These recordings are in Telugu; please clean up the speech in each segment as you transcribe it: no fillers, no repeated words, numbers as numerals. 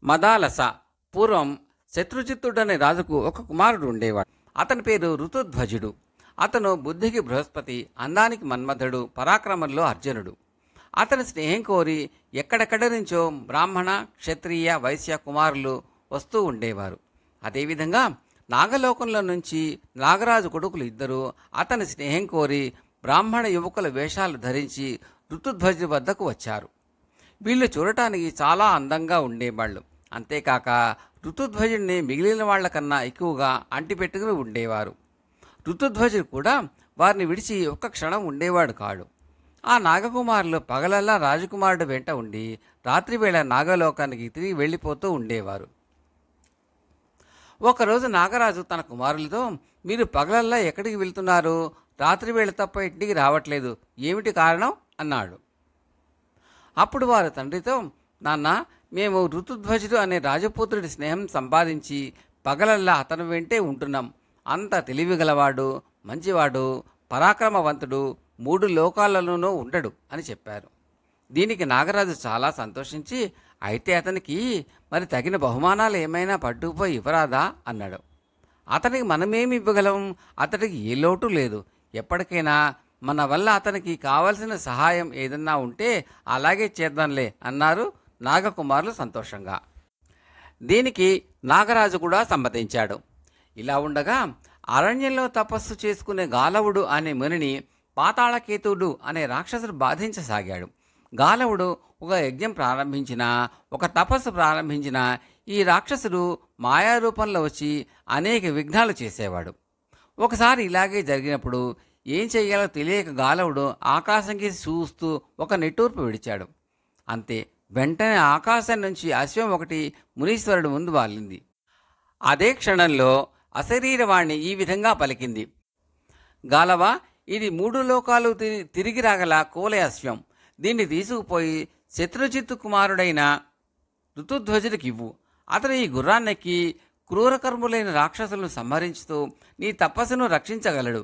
మదాలస పూర్వం శత్రుజిత్తుడనే రాజుకు ఒక కుమారుడు ఉండేవాడు. అతని పేరు ఋతుధ్వజుడు. అతను బుద్ధికి బృహస్పతి, అందానికి మన్మథుడు, పరాక్రమంలో అర్జునుడు. అతని స్నేహం కోరి ఎక్కడెక్కడి నుంచో బ్రాహ్మణ, క్షత్రియ, వైశ్య కుమారులు వస్తూ ఉండేవారు. అదేవిధంగా నాగలోకంలో నుంచి నాగరాజు కొడుకులు ఇద్దరు అతని స్నేహం కోరి బ్రాహ్మణ యువకుల వేషాలు ధరించి ఋతుధ్వజుడి వద్దకు వచ్చారు. వీళ్ళు చూడటానికి చాలా అందంగా ఉండేవాళ్ళు. అంతేకాక ఋతుధ్వజుడిని మిగిలిన వాళ్లకన్నా ఎక్కువగా అంటిపెట్టుకుని ఉండేవారు. ఋతుధ్వజుడు కూడా వారిని విడిచి ఒక్క క్షణం ఉండేవాడు కాడు. ఆ నాగకుమారులు పగలల్లా రాజకుమారుడు వెంట ఉండి రాత్రివేళ నాగలోకానికి తిరిగి వెళ్ళిపోతూ ఉండేవారు. ఒకరోజు నాగరాజు తన కుమారులతో, మీరు పగలల్లా ఎక్కడికి వెళ్తున్నారు? రాత్రివేళ తప్ప ఇంటికి రావట్లేదు, ఏమిటి కారణం అన్నాడు. అప్పుడు వారు తండ్రితో, నాన్న, మేము ఋతుధ్వజుడు అనే రాజపుత్రుడి స్నేహం సంపాదించి పగలల్లా అతను వెంటే ఉంటున్నాం. అంత తెలివిగలవాడు, మంచివాడు, పరాక్రమవంతుడు, 3 లోకాలలోనూ ఉండడు అని చెప్పారు. దీనికి నాగరాజు చాలా సంతోషించి, అయితే అతనికి మరి తగిన బహుమానాలు ఏమైనా పట్టుకుపోయి ఇవ్వరాదా అన్నాడు. అతనికి మనమేమి ఇవ్వగలం? అతడికి ఏ లోటు లేదు. ఎప్పటికైనా మన వల్ల అతనికి కావలసిన సహాయం ఏదన్నా ఉంటే అలాగే చేద్దాంలే అన్నారు నాగకుమారులు సంతోషంగా. దీనికి నాగరాజు కూడా సమ్మతించాడు. ఇలా ఉండగా అరణ్యంలో తపస్సు చేసుకునే గాలవుడు అనే మునిని పాతాళకేతుడు అనే రాక్షసుడు బాధించసాగాడు. గాలవుడు ఒక యజ్ఞం ప్రారంభించినా, ఒక తపస్సు ప్రారంభించినా ఈ రాక్షసుడు మాయారూపంలో వచ్చి అనేక విఘ్నాలు చేసేవాడు. ఒకసారి ఇలాగే జరిగినప్పుడు ఏం చెయ్యాలో తెలియక గాలవుడు ఆకాశంకి చూస్తూ ఒక నిట్టూర్పు విడిచాడు. అంతే, వెంటనే ఆకాశం నుంచి అశ్వం ఒకటి మునీశ్వరుడు ముందు వాలింది. అదే క్షణంలో అశరీరవాణి ఈ విధంగా పలికింది, గాలవ, ఇది 3 లోకాలు తిరిగి రాగల కోలే అశ్వం. దీన్ని తీసుకుపోయి శత్రుజిత్తు కుమారుడైన ఋతుధ్వజుడికి ఇవ్వు. అతను ఈ గుర్రాన్నెక్కి క్రూరకర్ములైన రాక్షసులను సంహరించుతూ నీ తపస్సును రక్షించగలడు.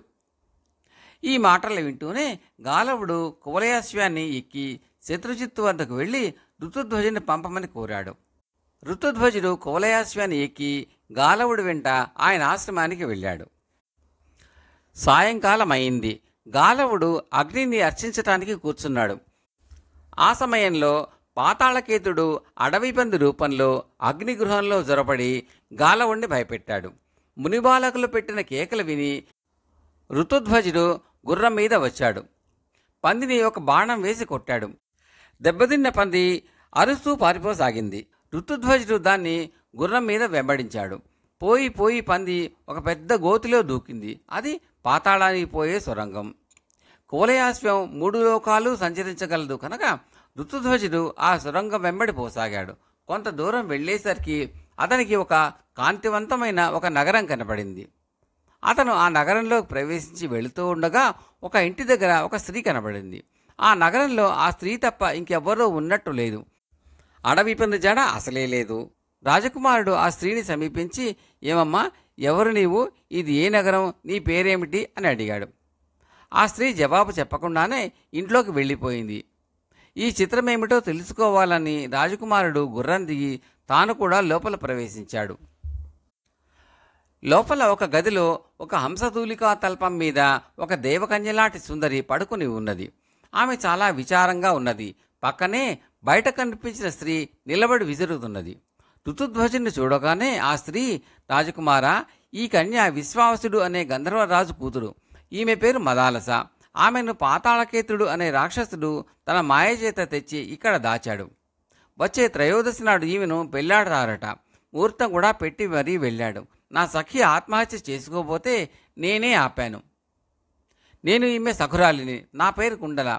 ఈ మాటలు వింటూనే గాలవుడు కువలయాశ్వాన్ని ఎక్కి శత్రుజిత్తు వద్దకు వెళ్ళి ఋతుధ్వజుడిని పంపమని కోరాడు. ఋతుధ్వజుడు కువలయాశ్వాన్ని ఎక్కి గాలవుడి వెంట ఆయన ఆశ్రమానికి వెళ్ళాడు. సాయంకాలం అయింది. గాలవుడు అగ్నిని అర్చించటానికి కూర్చున్నాడు. ఆ సమయంలో పాతాళకేతుడు అడవి పంది రూపంలో అగ్నిగృహంలో జొరపడి గాలవుణ్ణి భయపెట్టాడు. మునిబాలకులు పెట్టిన కేకలు విని ఋతుధ్వజుడు గుర్రం మీద వచ్చాడు. పందిని ఒక బాణం వేసి కొట్టాడు. దెబ్బతిన్న పంది అరుస్తూ పారిపోసాగింది. ఋతుధ్వజుడు దాన్ని గుర్రం మీద వెంబడించాడు. పోయి పోయి పంది ఒక పెద్ద గోతిలో దూకింది. అది పాతాళానికి పోయే సొరంగం. కువలయాశ్వం 3 లోకాలు సంచరించగలదు కనుక ఋతుధ్వజుడు ఆ సొరంగం వెంబడి పోసాగాడు. కొంత దూరం వెళ్ళేసరికి అతనికి ఒక కాంతివంతమైన ఒక నగరం కనపడింది. అతను ఆ నగరంలోకి ప్రవేశించి వెళుతూ ఉండగా ఒక ఇంటి దగ్గర ఒక స్త్రీ కనబడింది. ఆ నగరంలో ఆ స్త్రీ తప్ప ఇంకెవ్వరూ ఉన్నట్టు లేదు. అడవి పంది జాడ అసలే లేదు. రాజకుమారుడు ఆ స్త్రీని సమీపించి, ఏమమ్మా, ఎవరు నీవు? ఇది ఏ నగరం? నీ పేరేమిటి అని అడిగాడు. ఆ స్త్రీ జవాబు చెప్పకుండానే ఇంట్లోకి వెళ్ళిపోయింది. ఈ చిత్రమేమిటో తెలుసుకోవాలని రాజకుమారుడు గుర్రం దిగి తాను కూడా లోపల ప్రవేశించాడు. లోపల ఒక గదిలో ఒక హంసతూలికా తల్పం మీద ఒక దేవకన్యలాంటి సుందరి పడుకుని ఉన్నది. ఆమె చాలా విచారంగా ఉన్నది. పక్కనే బయట కనిపించిన స్త్రీ నిలబడి విసురుతున్నది. ఋతుధ్వజుని చూడగానే ఆ స్త్రీ, రాజకుమారా, ఈ కన్య విశ్వావసుడు అనే గంధర్వరాజు కూతురు. ఈమె పేరు మదాలస. ఆమెను పాతాళకేతుడు అనే రాక్షసుడు తన మాయచేత తెచ్చి ఇక్కడ దాచాడు. వచ్చే త్రయోదశి నాడు ఈమెను పెళ్లాడతారట. ముహూర్తం కూడా పెట్టి మరీ వెళ్ళాడు. నా సఖి ఆత్మహత్య చేసుకోబోతే నేనే ఆపాను. నేను ఈమె సఖురాలిని. నా పేరు కుండల.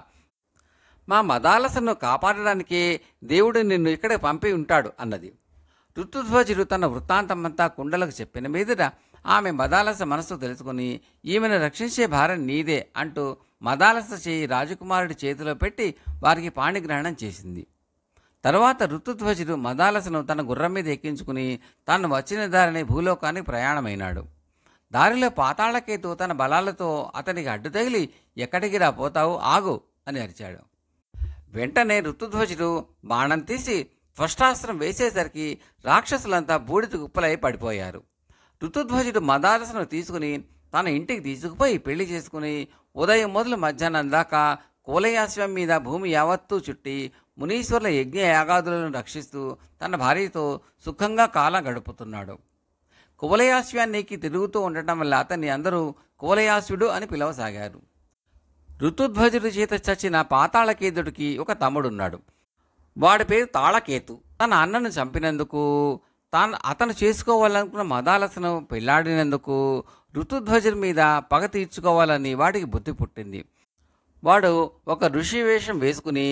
మా మదాలసను కాపాడడానికే దేవుడు నిన్ను ఇక్కడ పంపి ఉంటాడు అన్నది. ఋతుధ్వజుడు తన వృత్తాంతమంతా కుండలకు చెప్పిన మీదట ఆమె మదాలస మనసు తెలుసుకుని, ఈమెను రక్షించే భారం నీదే అంటూ మదాలస చేయి రాజకుమారుడి చేతిలో పెట్టి వారికి పాణిగ్రహణం చేసింది. తరువాత ఋతుధ్వజుడు మదాలసను తన గుర్రం మీద ఎక్కించుకుని తాను వచ్చిన దారిని భూలోకానికి ప్రయాణమైనాడు. దారిలో పాతాళకేతు తన బలాలతో అతనికి అడ్డు తగిలి, ఎక్కడికి రా పోతావు, ఆగు అని అరిచాడు. వెంటనే ఋతుధ్వజుడు బాణం తీసి స్పష్టాస్త్రం వేసేసరికి రాక్షసులంతా బూడిద కుప్పలై పడిపోయారు. ఋతుధ్వజుడు మదాలసను తీసుకుని తన ఇంటికి తీసుకుపోయి పెళ్లి చేసుకుని ఉదయం మొదలు మధ్యాహ్నం దాకా కువలయాశ్వం మీద భూమి యావత్తూ చుట్టి మునీశ్వర్ల యజ్ఞ యాగాదులను రక్షిస్తూ తన భార్యతో సుఖంగా కాలం గడుపుతున్నాడు. కువలయాశ్వానికి తిరుగుతూ ఉండటం వల్ల అతన్ని అందరూ కువలయాశ్వుడు అని పిలవసాగారు. ఋతుధ్వజుడి చేత చచ్చిన పాతాళకేతుడికి ఒక తమ్ముడున్నాడు. వాడి పేరు తాళకేతు. తన అన్నను చంపినందుకు, అతను చేసుకోవాలనుకున్న మదాలసను పెళ్లాడినందుకు ఋతుధ్వజుడి మీద పగ తీర్చుకోవాలని వాడికి బుద్ధి పుట్టింది. వాడు ఒక ఋషి వేషం వేసుకుని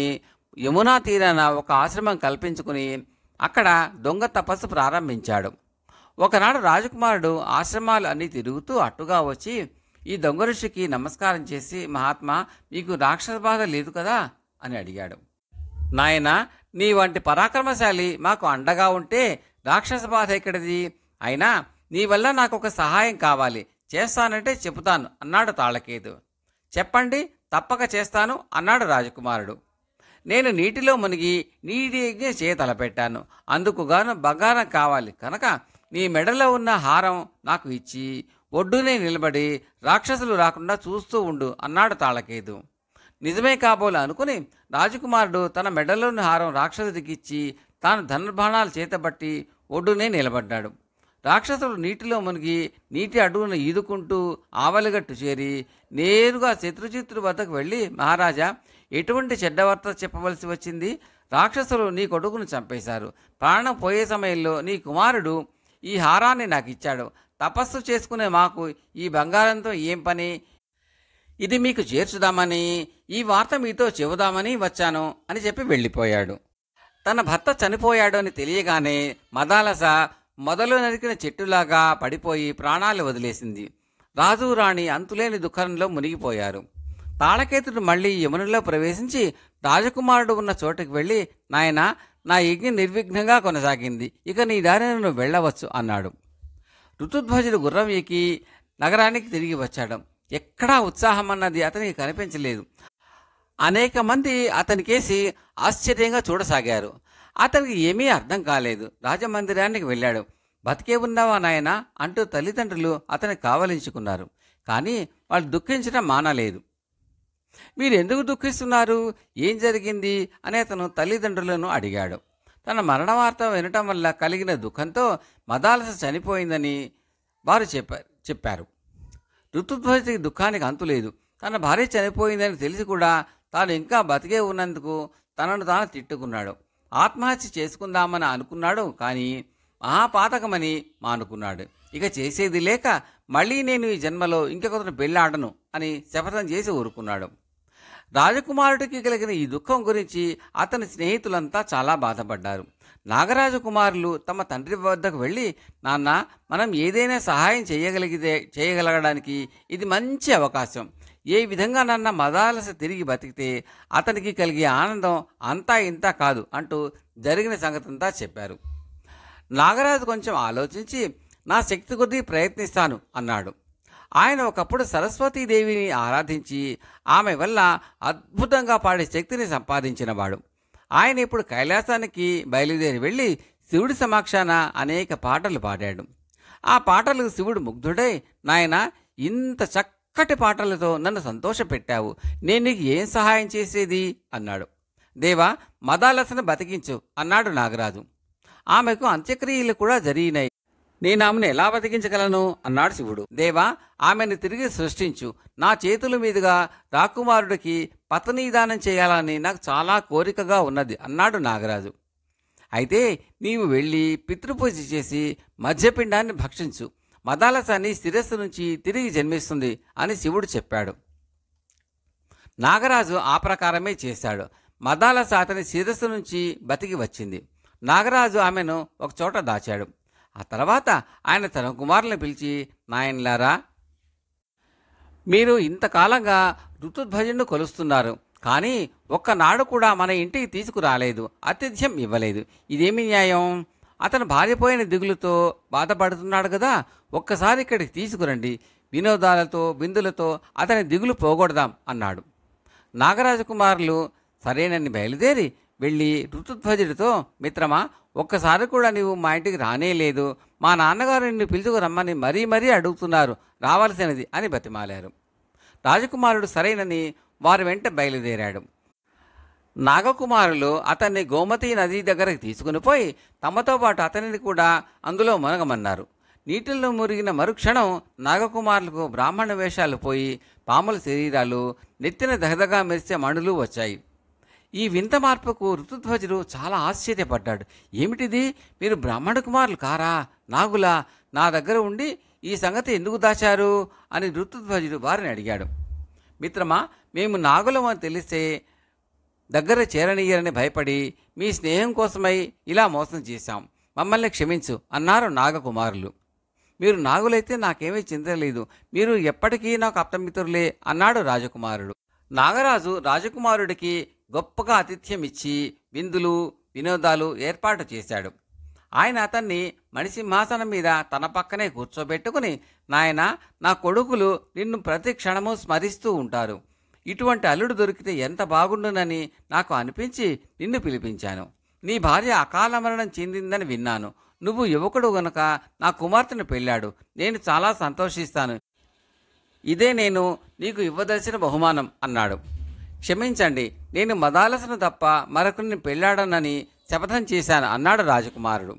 యమునా తీరాన ఒక ఆశ్రమం కల్పించుకుని అక్కడ దొంగ తపస్సు ప్రారంభించాడు. ఒకనాడు రాజకుమారుడు ఆశ్రమాలు అన్నీ తిరుగుతూ అట్టుగా వచ్చి ఈ దొంగ ఋషికి నమస్కారం చేసి, మహాత్మా, మీకు రాక్షస బాధ లేదు కదా అని అడిగాడు. నాయనా, నీ వంటి పరాక్రమశాలి మాకు అండగా ఉంటే రాక్షస బాధ ఎక్కడిది? అయినా నీ వల్ల నాకు ఒక సహాయం కావాలి, చేస్తానంటే చెబుతాను అన్నాడు తాళకేతు. చెప్పండి, తప్పక చేస్తాను అన్నాడు రాజకుమారుడు. నేను నీటిలో మునిగి నీటి యజ్ఞం చేయ తలపెట్టాను. అందుకుగాను బంగారం కావాలి కనుక నీ మెడలో ఉన్న హారం నాకు ఇచ్చి ఒడ్డునే నిలబడి రాక్షసులు రాకుండా చూస్తూ ఉండు అన్నాడు తాళకేతు. నిజమే కాబోలు అనుకుని రాజకుమారుడు తన మెడలోని హారం రాక్షసుడికి ఇచ్చి తాను ధనుర్బాణాలు చేతబట్టి ఒడ్డునే నిలబడ్డాడు. రాక్షసుడు నీటిలో మునిగి నీటి అడుగున ఈదుకుంటూ ఆవలిగట్టు చేరి నేరుగా శత్రుచిత్తుడి వద్దకు వెళ్ళి, మహారాజా, ఎటువంటి చెడ్డవార్త చెప్పవలసి వచ్చింది? రాక్షసులు నీ కొడుకును చంపేశారు. ప్రాణం పోయే సమయంలో నీ కుమారుడు ఈ హారాన్ని నాకు ఇచ్చాడు. తపస్సు చేసుకునే మాకు ఈ బంగారంతో ఏం పని? ఇది మీకు చేర్చుదామని, ఈ వార్త మీతో చెబుదామని వచ్చాను అని చెప్పి వెళ్ళిపోయాడు. తన భర్త చనిపోయాడు అని తెలియగానే మదాలస మొదలు నరికిన చెట్టులాగా పడిపోయి ప్రాణాలు వదిలేసింది. రాజు రాణి అంతులేని దుఃఖంలో మునిగిపోయారు. తాళకేతుడు మళ్ళీ యమునలో ప్రవేశించి రాజకుమారుడు ఉన్న చోటుకి వెళ్ళి, నాయనా, నా యజ్ఞం నిర్విఘ్నంగా కొనసాగింది, ఇక నీ దారిని నువ్వు వెళ్ళవచ్చు అన్నాడు. ఋతుధ్వజుడు గుర్రం ఎక్కి నగరానికి తిరిగి వచ్చాడు. ఎక్కడా ఉత్సాహం అన్నది అతనికి కనిపించలేదు. అనేక మంది అతనికేసి ఆశ్చర్యంగా చూడసాగారు. అతనికి ఏమీ అర్థం కాలేదు. రాజమందిరానికి వెళ్ళాడు. బతికే ఉన్నావా నాయనా అంటూ తల్లిదండ్రులు అతనికి కావలించుకున్నారు. కానీ వాళ్ళు దుఃఖించడం మానలేదు. మీరు ఎందుకు దుఃఖిస్తున్నారు? ఏం జరిగింది అని అతను తల్లిదండ్రులను అడిగాడు. తన మరణ వార్త వినటం వల్ల కలిగిన దుఃఖంతో మదాలస చనిపోయిందని వారు చెప్పారు. ఋతుధ్వజుడికి దుఃఖానికి అంతులేదు. తన భార్య చనిపోయిందని తెలిసి కూడా తాను ఇంకా బతికే ఉన్నందుకు తనను తాను తిట్టుకున్నాడు. ఆత్మహత్య చేసుకుందామని అనుకున్నాడు. కానీ మహాపాతకమని మానుకున్నాడు. ఇక చేసేది లేక మళ్ళీ నేను ఈ జన్మలో ఇంకొకరిని పెళ్ళాడను అని శపథం చేసి ఊరుకున్నాడు. రాజకుమారుడికి కలిగిన ఈ దుఃఖం గురించి అతని స్నేహితులంతా చాలా బాధపడ్డారు. నాగరాజు కుమారులు తమ తండ్రి వద్దకు వెళ్ళి, నాన్న, మనం ఏదైనా సహాయం చేయగలగడానికి ఇది మంచి అవకాశం. ఏ విధంగా నన్న మదాలస తిరిగి బతికితే అతనికి కలిగే ఆనందం అంతా ఇంతా కాదు అంటూ జరిగిన సంగతంతా చెప్పారు. నాగరాజు కొంచెం ఆలోచించి, నా శక్తి కొద్దీ ప్రయత్నిస్తాను అన్నాడు. ఆయన ఒకప్పుడు సరస్వతీదేవిని ఆరాధించి ఆమె వల్ల అద్భుతంగా పాడే శక్తిని సంపాదించినవాడు. ఆయన ఇప్పుడు కైలాసానికి బయలుదేరి వెళ్ళి శివుడి సమక్షాన అనేక పాటలు పాడాడు. ఆ పాటలకు శివుడు ముగ్ధుడై, నాయనా, ఇంత చక్కటి పాటలతో నన్ను సంతోషపెట్టావు, నేను నీకు ఏం సహాయం చేసేది అన్నాడు. దేవా, మదాలసను బతికించు అన్నాడు నాగరాజు. ఆమెకు అంత్యక్రియలు కూడా జరిగినాయి. నేను ఆమెను ఎలా బతికించగలను అన్నాడు శివుడు. దేవా, ఆమెను తిరిగి సృష్టించు. నా చేతుల మీదుగా రాకుమారుడికి పత్నీదానం చేయాలని నాకు చాలా కోరికగా ఉన్నది అన్నాడు నాగరాజు. అయితే నీవు వెళ్ళి పితృపూజ చేసి మధ్యపిండాన్ని భక్షించు. మదాలస నీ శిరస్సు నుంచి తిరిగి జన్మిస్తుంది అని శివుడు చెప్పాడు. నాగరాజు ఆ ప్రకారమే చేశాడు. మదాలస అతని శిరస్సు నుంచి బతికి వచ్చింది. నాగరాజు ఆమెను ఒకచోట దాచాడు. ఆ తర్వాత ఆయన తన కుమారులను పిలిచి, నాయనలారా, మీరు ఇంతకాలంగా ఋతుధ్వజుడిని కొలుస్తున్నారు, కానీ ఒక్కనాడు కూడా మన ఇంటికి తీసుకురాలేదు, ఆతిథ్యం ఇవ్వలేదు. ఇదేమి న్యాయం? అతను భార్యపోయిన దిగులుతో బాధపడుతున్నాడు కదా, ఒక్కసారి ఇక్కడికి తీసుకురండి. వినోదాలతో బిందులతో అతని దిగులు పోగొడదాం అన్నాడు. నాగరాజకుమారులు సరేనని బయలుదేరి వెళ్ళి ఋతుధ్వజుడితో, మిత్రమా, ఒక్కసారి కూడా నీవు మా ఇంటికి రానే లేదు. మా నాన్నగారు నిన్ను పిలుచుకు రమ్మని మరీ మరీ అడుగుతున్నారు, రావాల్సినది అని బతిమాలారు. రాజకుమారుడు సరైనని వారి వెంట బయలుదేరాడు. నాగకుమారులు అతన్ని గోమతీ నదీ దగ్గరకు తీసుకుని పోయి తమతో పాటు అతనిని కూడా అందులో మునగమన్నారు. నీటిల్లో మురిగిన మరుక్షణం నాగకుమారులకు బ్రాహ్మణ వేషాలు పోయి పాముల శరీరాలు, నెత్తిన దగదగా మెరిసే మణులు వచ్చాయి. ఈ వింత మార్పుకు ఋతుధ్వజుడు చాలా ఆశ్చర్యపడ్డాడు. ఏమిటిది? మీరు బ్రాహ్మణ కుమారులు కారా? నాగులా? నా దగ్గర ఉండి ఈ సంగతి ఎందుకు దాచారు అని ఋతుధ్వజుడు వారిని అడిగాడు. మిత్రమా, మేము నాగులమని తెలిస్తే దగ్గర చేరనీయరని భయపడి మీ స్నేహం కోసమై ఇలా మోసం చేశాం, మమ్మల్ని క్షమించు అన్నారు నాగకుమారులు. మీరు నాగులైతే నాకేమీ చింతలేదు, మీరు ఎప్పటికీ నాకు అప్తమిత్రులే అన్నాడు రాజకుమారుడు. నాగరాజు రాజకుమారుడికి గొప్పగా ఆతిథ్యం ఇచ్చి విందులు వినోదాలు ఏర్పాటు చేశాడు. ఆయన అతన్ని మణిసింహాసనం మీద తన పక్కనే కూర్చోబెట్టుకుని, నాయనా, నా కొడుకులు నిన్ను ప్రతి క్షణము స్మరిస్తూ ఉంటారు. ఇటువంటి అల్లుడు దొరికితే ఎంత బాగుండునని నాకు అనిపించి నిన్ను పిలిపించాను. నీ భార్య అకాల మరణం చెందిందని విన్నాను. నువ్వు యువకుడు గనుక నా కుమార్తెను పెళ్ళాడు. నేను చాలా సంతోషిస్తాను. ఇదే నేను నీకు ఇవ్వదలసిన బహుమానం అన్నాడు. క్షమించండి, నేను మదాలసను తప్ప మరొకరిని పెళ్ళాడనని శపథం చేశాను అన్నాడు రాజకుమారుడు.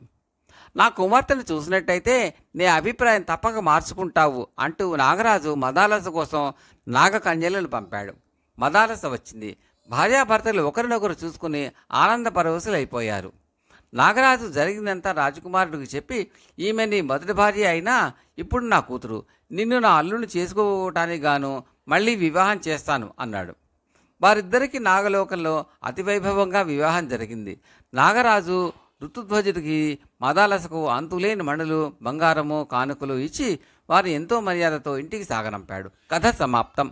నా కుమార్తెను చూసినట్టయితే నీ అభిప్రాయం తప్పక మార్చుకుంటావు అంటూ నాగరాజు మదాలస కోసం నాగకన్యలను పంపాడు. మదాలస వచ్చింది. భార్యాభర్తలు ఒకరినొకరు చూసుకుని ఆనందపరవశులైపోయారు. నాగరాజు జరిగిందంతా రాజకుమారుడికి చెప్పి, ఈమె నీ మొదటి భార్య అయినా ఇప్పుడు నా కూతురు. నిన్ను నా అల్లుని చేసుకోవటానికి గాను మళ్ళీ వివాహం చేస్తాను అన్నాడు. వారిద్దరికీ నాగలోకంలో అతివైభవంగా వివాహం జరిగింది. నాగరాజు ఋతుధ్వజుడికి మదాలసకు అంతులేని మణులు, బంగారము, కానుకలు ఇచ్చి వారు ఎంతో మర్యాదతో ఇంటికి సాగనంపాడు. కథ సమాప్తం.